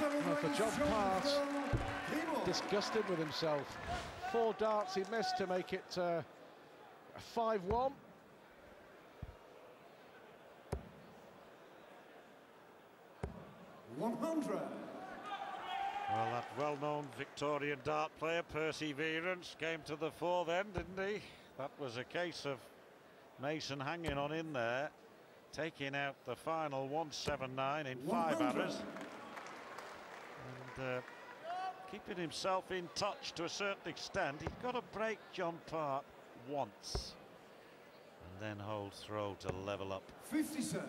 Well, for John Part, disgusted with himself. 4 darts he missed to make it 5-1. Well, that well-known Victorian dart player, Perseverance, came to the fore then, didn't he? That was a case of Mason hanging on in there, taking out the final 179 in 5 errors. And keeping himself in touch to a certain extent. He's got to break John Part once. And then hold throw to level up. 57.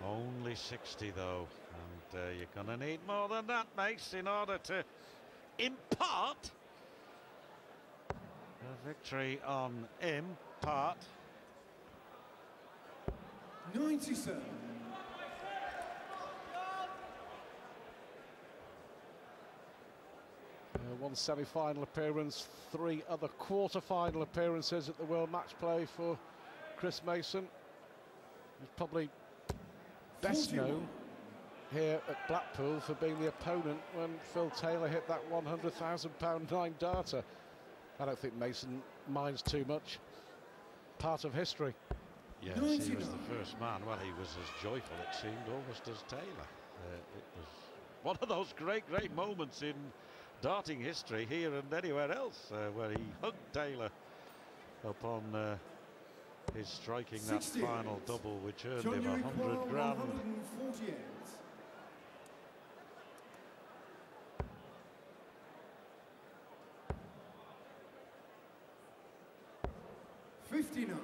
Only 60 though, and you're going to need more than that, mates, in order to impart a victory on Part. 97. One semi-final appearance, 3 other quarter-final appearances at the World Matchplay for Chris Mason. He's probably best known here at Blackpool for being the opponent when Phil Taylor hit that £100,000 9-darter. I don't think Mason minds too much. Part of history. Yes, he was the first man. Well, he was as joyful, it seemed, almost as Taylor. It was one of those great moments in darting history here and anywhere else, where he hugged Taylor upon his striking that final double, which earned him 100 grand. 148. 59.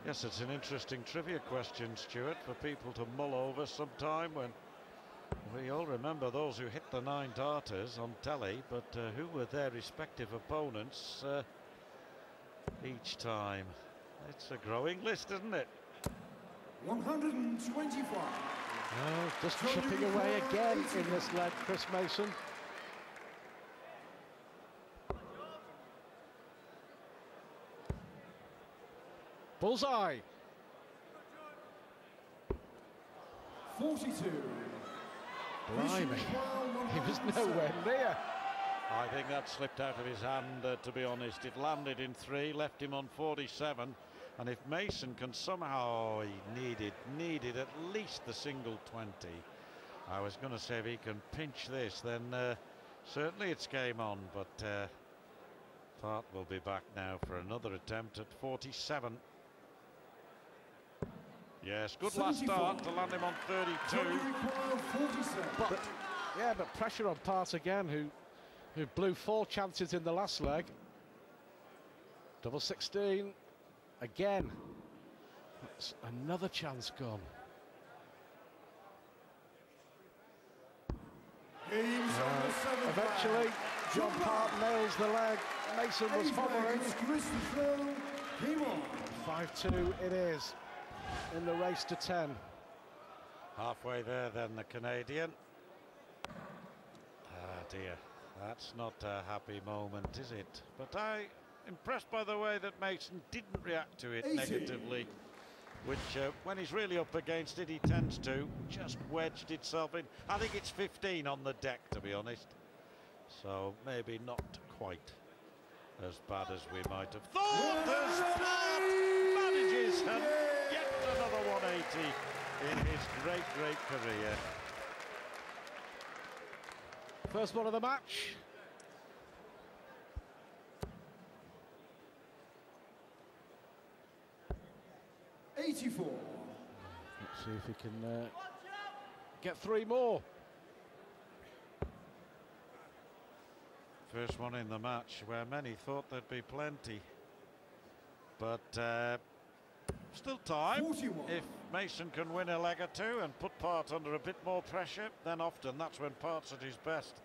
Yes, it's an interesting trivia question, Stuart, for people to mull over sometime, when we all remember those who hit the 9-darters on telly, but who were their respective opponents each time. It's a growing list, isn't it? 125. Oh, just chipping away again in this leg, Chris Mason. Bullseye. 42. Blimey, he was nowhere near. I think that slipped out of his hand, to be honest. It landed in 3, left him on 47. And if Mason can somehow, he needed at least the single 20. I was going to say if he can pinch this, then certainly it's game on. But Part will be back now for another attempt at 47. Yes, good last start to land him on 32. But pressure on Part again, who blew 4 chances in the last leg. Double 16 again. That's another chance gone. Eventually, John Part nails the leg. Mason was hovering. 5-2 it is in the race to 10. Halfway there then, the Canadian. Ah dear, that's not a happy moment, is it? But I'm impressed by the way that Mason didn't react to it negatively, which when he's really up against it, he tends to. Just wedged itself in. I think it's 15 on the deck, to be honest. So maybe not quite as bad as we might have thought. As Part manages and yet another 180 in his great career. First one of the match. Let's see if he can get 3 more. First one in the match where many thought there'd be plenty. But still time. 41. If Mason can win a leg or 2 and put Part under a bit more pressure, then often that's when Part's at his best.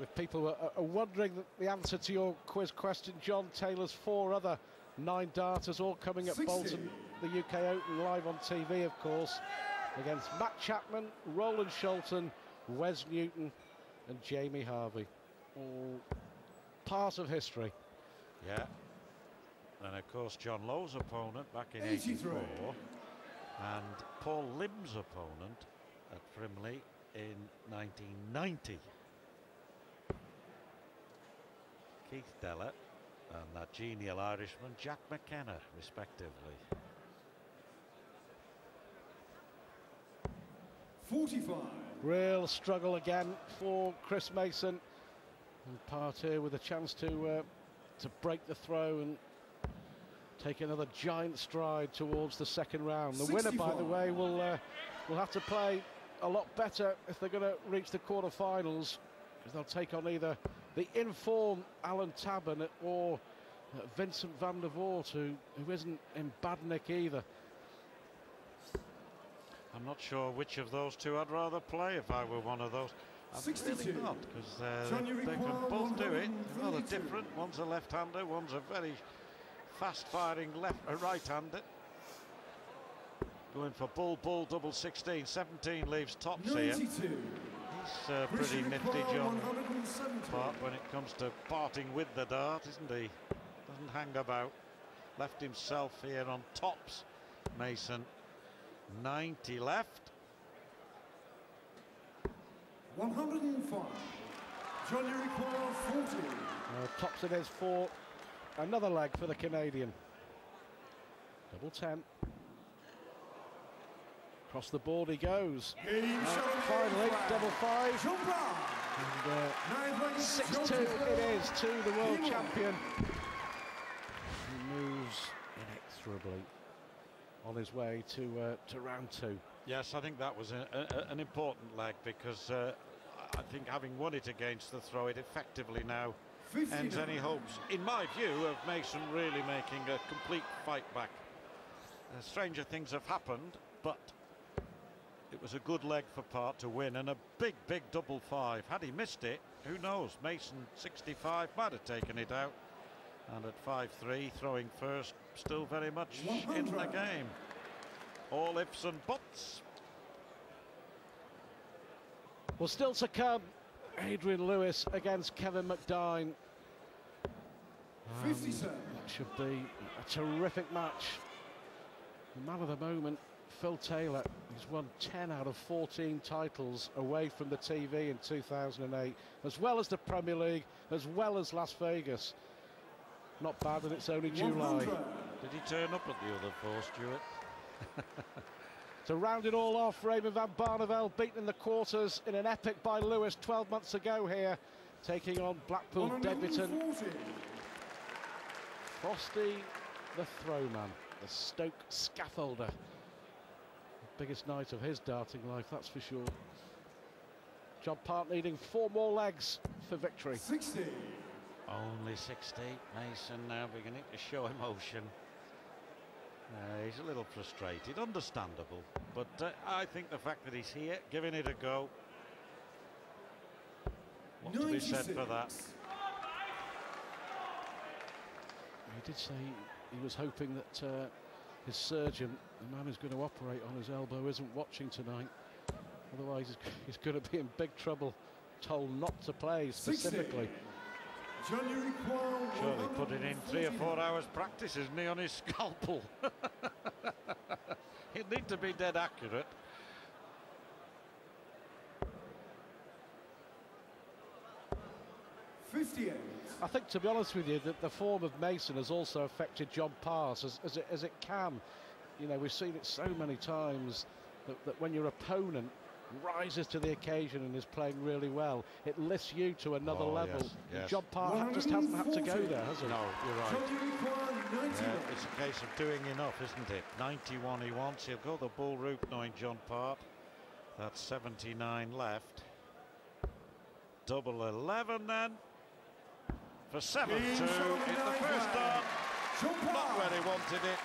If people are wondering the answer to your quiz question, John Taylor's 4 other 9-darters all coming at 60. Bolton, the UK Open, live on TV, of course, against Matt Chapman, Roland Shelton, Wes Newton and Jamie Harvey. All part of history. Yeah. And of course John Lowe's opponent back in 83. '84 and Paul Lim's opponent at Frimley in 1990. Keith Della and that genial Irishman Jack McKenna, respectively. 45. Real struggle again for Chris Mason. And Part here with a chance to break the throw and take another giant stride towards the second round. The winner, by the way, will have to play a lot better if they're going to reach the quarterfinals, because they'll take on either the in-form Alan Tabern or Vincent van der Voort, who isn't in bad nick either. I'm not sure which of those two I'd rather play if I were one of those. I'm 62. really not, because they can both do it. They're rather different. One's a left-hander, one's a very fast-firing right-hander. Going for bull, double 16. 17 leaves tops 92. here. He's pretty nifty, John Part, when it comes to parting with the dart, isn't he? Doesn't hang about. Left himself here on tops. Mason, 90 left. 105. Johnny require 40. Tops it is for another leg for the Canadian. Double 10. Across the board he goes. Finally, double 5. And 6-2 it is to the world champion. He moves inexorably on his way to round 2. Yes, I think that was an important leg, because I think having won it against the throw, it effectively now 59. ends any hopes, in my view, of Mason really making a complete fight back. Stranger things have happened, but it was a good leg for Part to win, and a big double 5. Had he missed it, who knows? Mason 65 might have taken it out, and at 5-3, throwing first, still very much 100. in the game. All ifs and buts. Well, still to come, Adrian Lewis against Kevin McDine. 57. That should be a terrific match. The man of the moment, Phil Taylor. He's won 10 out of 14 titles away from the TV in 2008, as well as the Premier League, as well as Las Vegas. Not bad, and it's only July. 100. Did he turn up at the other 4, Stuart? To round it all off, Raymond van Barneveld beaten in the quarters in an epic by Lewis 12 months ago here, taking on Blackpool debutant 140. Frosty the Throwman, the Stoke scaffolder. Biggest night of his darting life, that's for sure. John Part needing 4 more legs for victory. 60. Only 60. Mason now beginning to show emotion. He's a little frustrated, understandable, but I think the fact that he's here, giving it a go, what to be said for that. He did say he was hoping that his surgeon, the man who's going to operate on his elbow, isn't watching tonight. Otherwise, he's going to be in big trouble. Told not to play specifically. 60. Surely putting in 3 or 4 hours practice, isn't he, on his scalpel? He'd need to be dead accurate. I think, to be honest with you, that the form of Mason has also affected John Part as it can. You know, we've seen it so many times that when your opponent rises to the occasion and is playing really well, it lifts you to another level. Yes. John Part just hasn't had to go there, has he? No, you're right. Yeah, it's a case of doing enough, isn't it? 91 he wants. He'll go the bull route, knowing John Part. That's 79 left. Double 11 then. For 7-2 in the first dart. Not where he wanted it.